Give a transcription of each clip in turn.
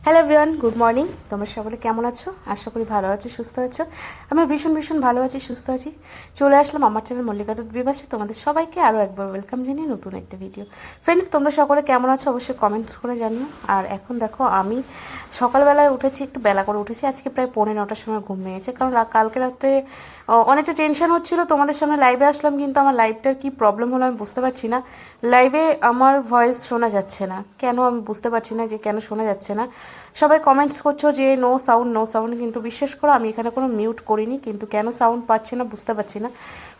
Hello everyone, good morning. তোমরা সকলে কেমন আছো? আশা করি ভালো আছো, সুস্থ আছো। আমি ভীষণ ভালো আছি, সুস্থ আছি। চলে আসলাম আমার চ্যানেল মল্লিকা দত্ত বিভাসে তোমাদের সবাইকে আরও একবার ওয়েলকাম জানিয়ে নতুন একটা ভিডিও। ফ্রেন্ডস, তোমরা সকলে কেমন আছো অবশ্যই কমেন্টস করে জানিও। আর এখন দেখো, আমি সকালবেলায় উঠেছি, একটু বেলা করে উঠেছি। আজকে প্রায় 9:45টার সময় ঘুম ভেঙেছে, কারণ কালকে রাত্রে অনেকটা টেনশন হচ্ছিল। তোমাদের সামনে লাইভে আসলাম, কিন্তু আমার লাইভটার কি প্রবলেম হলো আমি বুঝতে পারছি না। লাইভে আমার ভয়েস শোনা যাচ্ছে না কেন, আমি বুঝতে পারছি না যে কেন শোনা যাচ্ছে না। সবাই কমেন্টস করছো যে নো সাউন্ড নো সাউন্ড, কিন্তু বিশ্বাস করো আমি এখানে কোনো মিউট করিনি, কিন্তু কেন সাউন্ড পাচ্ছে না বুঝতে পারছি না।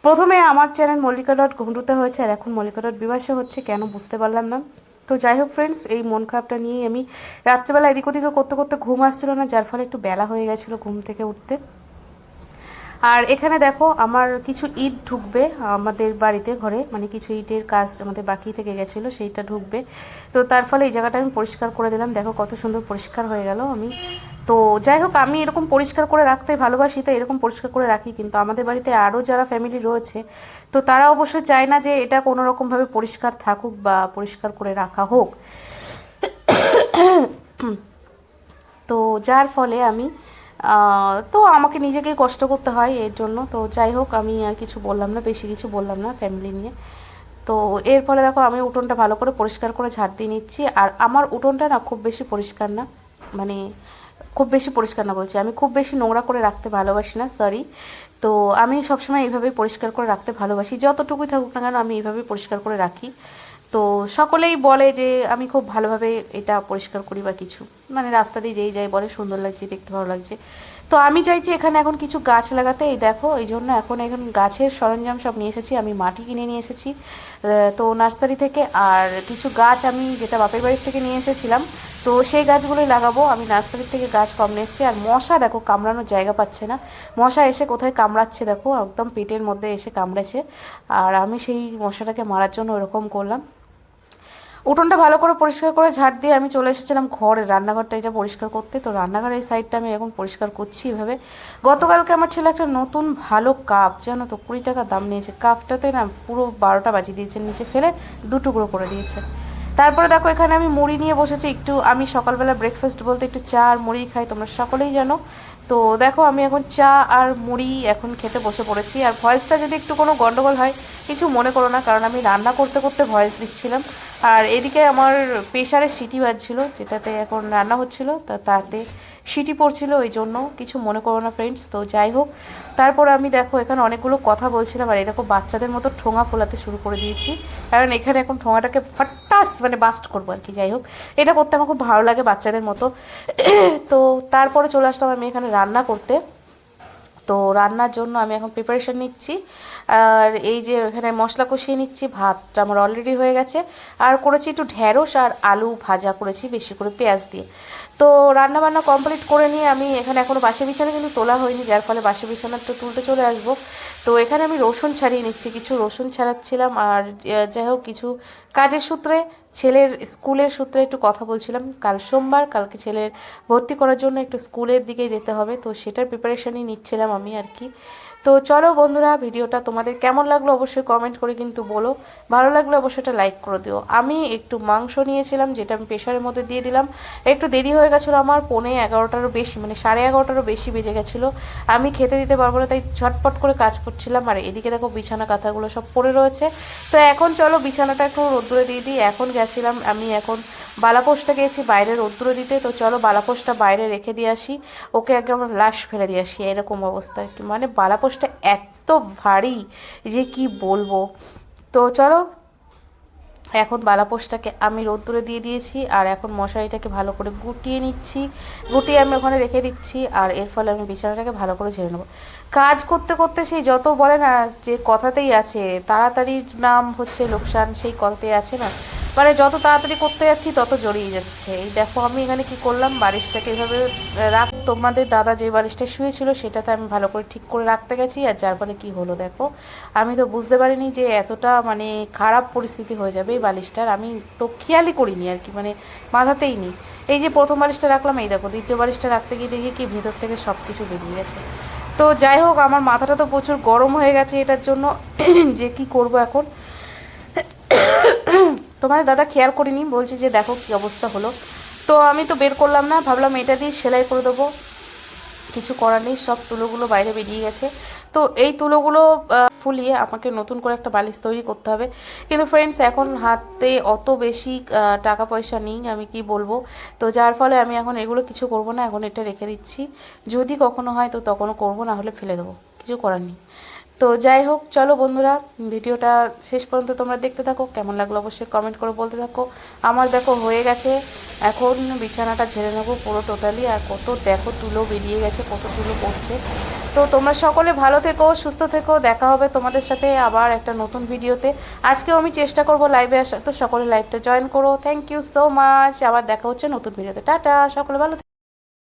প্রথমে আমার চ্যানেল মল্লিকা ডট ঘুন্টুতে হয়েছে, আর এখন মল্লিকা ডট বিভাসে হচ্ছে, কেন বুঝতে পারলাম না। তো যাই হোক ফ্রেন্ডস, এই মন খারাপটা নিয়েই আমি রাত্রেবেলা এদিক ওদিকে করতে করতে ঘুম আসছিল না, যার ফলে একটু বেলা হয়ে গেছিলো ঘুম থেকে উঠতে। আর এখানে দেখো, আমার কিছু ইট ঢুকবে আমাদের বাড়িতে, ঘরে মানে কিছু ইটের কাজ আমাদের বাকি থেকে গেছিলো, সেইটা ঢুকবে। তো তার ফলে এই জায়গাটা আমি পরিষ্কার করে দিলাম। দেখো কত সুন্দর পরিষ্কার হয়ে গেল। তো যাই হোক, আমি এরকম পরিষ্কার করে রাখতে ভালোবাসি, তাই এরকম পরিষ্কার করে রাখি। কিন্তু আমাদের বাড়িতে আরও যারা ফ্যামিলি রয়েছে, তো তারা অবশ্য চায় না যে এটা কোনো রকমভাবে পরিষ্কার থাকুক বা পরিষ্কার করে রাখা হোক। তো যার ফলে আমি তো আমাকে নিজেকেই কষ্ট করতে হয় এর জন্য। তো যাই হোক, আমি আর কিছু বললাম না, বেশি কিছু বললাম না ফ্যামিলি নিয়ে। তো এর ফলে দেখো, আমি উঠোনটা ভালো করে পরিষ্কার করে ঝাড় দিয়ে নিচ্ছি। আর আমার উঠোনটা না খুব বেশি পরিষ্কার না, মানে খুব বেশি পরিষ্কার না বলছি, আমি খুব বেশি নোংরা করে রাখতে ভালোবাসি না, সরি। তো আমি সবসময় এইভাবেই পরিষ্কার করে রাখতে ভালোবাসি, যতটুকুই থাকুক না কেন আমি এইভাবেই পরিষ্কার করে রাখি। তো সকলেই বলে যে আমি খুব ভালোভাবে এটা পরিষ্কার করি বা কিছু, মানে রাস্তা দিয়ে যেই যাই বলে সুন্দর লাগছে, দেখতে ভালো লাগছে। তো আমি চাইছি এখানে এখন কিছু গাছ লাগাতে, এই দেখো এই জন্য এখন গাছের সরঞ্জাম সব নিয়ে এসেছি। আমি মাটি কিনে নিয়ে এসেছি তো নার্সারি থেকে, আর কিছু গাছ আমি যেটা বাপের বাড়ির থেকে নিয়ে এসেছিলাম, তো সেই গাছগুলোই লাগাবো। আমি নার্সারির থেকে গাছ কম নিয়ে এসেছি। আর মশা দেখো, কামড়ানোর জায়গা পাচ্ছে না। মশা এসে কোথায় কামড়াচ্ছে দেখো, একদম পেটের মধ্যে এসে কামড়েছে। আর আমি সেই মশাটাকে মারার জন্য ওরকম করলাম। উঠোনটা ভালো করে পরিষ্কার করে ঝাড় দিয়ে আমি চলে এসেছিলাম ঘরে, রান্নাঘরটা এটা পরিষ্কার করতে। তো রান্নাঘরের এই সাইডটা আমি এখন পরিষ্কার করছি এভাবে। গতকালকে আমার ছেলে একটা নতুন ভালো কাপ, জানো তো, 20 টাকা দাম নিয়েছে। কাপটাতে না পুরো 12টা বাজিয়ে দিয়েছে, নিচে ফেলে 2 টুকরো করে দিয়েছে। তারপরে দেখো, এখানে আমি মুড়ি নিয়ে বসেছি একটু। আমি সকালবেলা ব্রেকফাস্ট বলতে একটু চা আর মুড়ি খাই, তোমরা সকলেই জানো। তো দেখো, আমি এখন চা আর মুড়ি এখন খেতে বসে পড়েছি। আর ভয়েসটা যদি একটু কোনো গন্ডগোল হয় কিছু মনে করো না, কারণ আমি রান্না করতে করতে ভয়েস দিচ্ছিলাম। আর এদিকে আমার প্রেশারে সিটি বাজছিল, যেটাতে এখন রান্না হচ্ছিল, তাতে সিটি পড়ছিল, ওই জন্য কিছু মনে করো না ফ্রেন্ডস। তো যাই হোক, তারপর আমি দেখো এখানে অনেকগুলো কথা বলছিলাম, আর এই দেখো বাচ্চাদের মতো ঠোঙা ফোলাতে শুরু করে দিয়েছি, কারণ এখানে এখন ঠোঙাটাকে ফাটাস মানে বাস্ট করবো আর কি। যাই হোক, এটা করতে আমার খুব ভালো লাগে বাচ্চাদের মতো। তো তারপরে চলে আসলাম আমি এখানে রান্না করতে। তো রান্নার জন্য আমি এখন প্রিপারেশন নিচ্ছি। আর এই যে এখানে মশলা কষিয়ে নিচ্ছি, ভাতটা আমার অলরেডি হয়ে গেছে। আর করেছি একটু ঢ্যাঁড়স আর আলু ভাজা করেছি বেশি করে পেঁয়াজ দিয়ে। তো রান্না বান্না কমপ্লিট করে নিয়ে আমি এখানে এখনও বাসি বিছানা কিন্তু তোলা হয়নি, যার ফলে বাসি বিছানাটা তুলতে চলে আসবো। তো এখানে আমি রসুন ছাড়িয়ে নিচ্ছি, কিছু রসুন ছাড়াচ্ছিলাম। আর যাই হোক, কিছু কাজের সূত্রে, ছেলের স্কুলের সূত্রে একটু কথা বলছিলাম। কাল সোমবার, কালকে ছেলের ভর্তি করার জন্য একটু স্কুলের দিকে যেতে হবে, তো সেটার প্রিপারেশানই নিচ্ছিলাম আমি আর কি। তো চলো বন্ধুরা, ভিডিওটা তোমাদের কেমন লাগলো অবশ্যই কমেন্ট করে কিন্তু বলো। ভালো লাগলে অবশ্যই এটা লাইক করে দিও। আমি একটু মাংস নিয়েছিলাম, যেটা আমি প্রেশারের মধ্যে দিয়ে দিলাম। একটু দেরি হয়ে গেছিলো আমার, 11:45 বেশি, মানে 11:30 বেশি বেজে গেছিলো। আমি খেতে দিতে পারবো না, তাই ঝটপট করে কাজ করছিলাম। আর এদিকে দেখো বিছানা কাঁথাগুলো সব পড়ে রয়েছে। তো এখন চলো বিছানাটা একটু রোদ্দুরে দিয়ে দিই। এখন গেছিলাম আমি, এখন বালাপোষটা গিয়েছি বাইরে রোদ্দুরে দিতে। তো চলো বালাপোষটা বাইরে রেখে দিয়ে আসি, ওকে একদম লাশ ফেলে দিয়ে আসি, এরকম অবস্থা। মানে বালাপোষটা এত ভারী যে কি বলবো। তো চলো, এখন বালাপোষটাকে আমি রোদ্দুরে দিয়ে দিয়েছি, আর এখন মশারিটাকে ভালো করে গুটিয়ে নিচ্ছি, গুটিয়ে আমি ওখানে রেখে দিচ্ছি। আর এর ফলে আমি বিছানাটাকে ভালো করে ঝেড়ে নেবো। কাজ করতে করতে সেই যত বলে না যে কথাতেই আছে, তাড়াতাড়ির নাম হচ্ছে লোকসান, সেই কথাতেই আছে না, মানে যত তাড়াতাড়ি করতে যাচ্ছি তত জড়িয়ে যাচ্ছে। এই দেখো আমি এখানে কি করলাম, বালিশটাকে এভাবে রাখ, তোমাদের দাদা যে বালিশটা শুয়েছিল সেটাতে আমি ভালো করে ঠিক করে রাখতে গেছি। আর যার ফলে কি হলো দেখো, আমি তো বুঝতে পারিনি যে এতটা মানে খারাপ পরিস্থিতি হয়ে যাবে এই বালিশটার। আমি তো খেয়ালই করিনি আর কি, মানে মাথাতেই নি। এই যে প্রথম বালিশটা রাখলাম, এই দেখো দ্বিতীয় বালিশটা রাখতে গিয়ে দেখি কি ভেতর থেকে সব কিছু বেরিয়ে গেছে। তো যাই হোক, আমার মাথাটা তো প্রচুর গরম হয়ে গেছে এটার জন্য, যে কি করব এখন। তোমাদের দাদা খেয়াল করিনি, বলছি যে দেখো কি অবস্থা হলো। তো তো আমি তো বের করলাম না, ভাবলাম এটা দিয়ে সেলাই করে দেবো। কিছু করার নেই, সব তুলোগুলো বাইরে বেরিয়ে গেছে। তো এই তুলোগুলো ফুলিয়ে আমাকে নতুন করে একটা বালিশ তৈরি করতে হবে। কিন্তু ফ্রেন্ডস এখন হাতে অত বেশি টাকা পয়সা নেই, আমি কি বলবো। তো যার ফলে আমি এখন এগুলো কিছু করব না, এখন এটা রেখে দিচ্ছি। যদি কখনো হয় তো তখনও করবো, না হলে ফেলে দেবো, কিছু করার নেই। তো যাই হোক, চলো বন্ধুরা, ভিডিওটা শেষ পর্যন্ত তোমরা দেখতে থাকো। কেমন লাগলো অবশ্যই কমেন্ট করে বলতে থাকো। আমার দেখো হয়ে গেছে, এখন বিছানাটা ঝেড়ে নেবো পুরো টোটালি। আর কত দেখো তুলো বেরিয়ে গেছে, কত তুলো পড়ছে। তো তোমরা সকলে ভালো থেকো, সুস্থ থেকো, দেখা হবে তোমাদের সাথে আবার একটা নতুন ভিডিওতে। আজকেও আমি চেষ্টা করব লাইভে আসার, তো সকলে লাইভটা জয়েন করো। থ্যাংক ইউ সো মাচ, আবার দেখা হচ্ছে নতুন ভিডিওতে। টাটা, সকলে ভালো থেকো।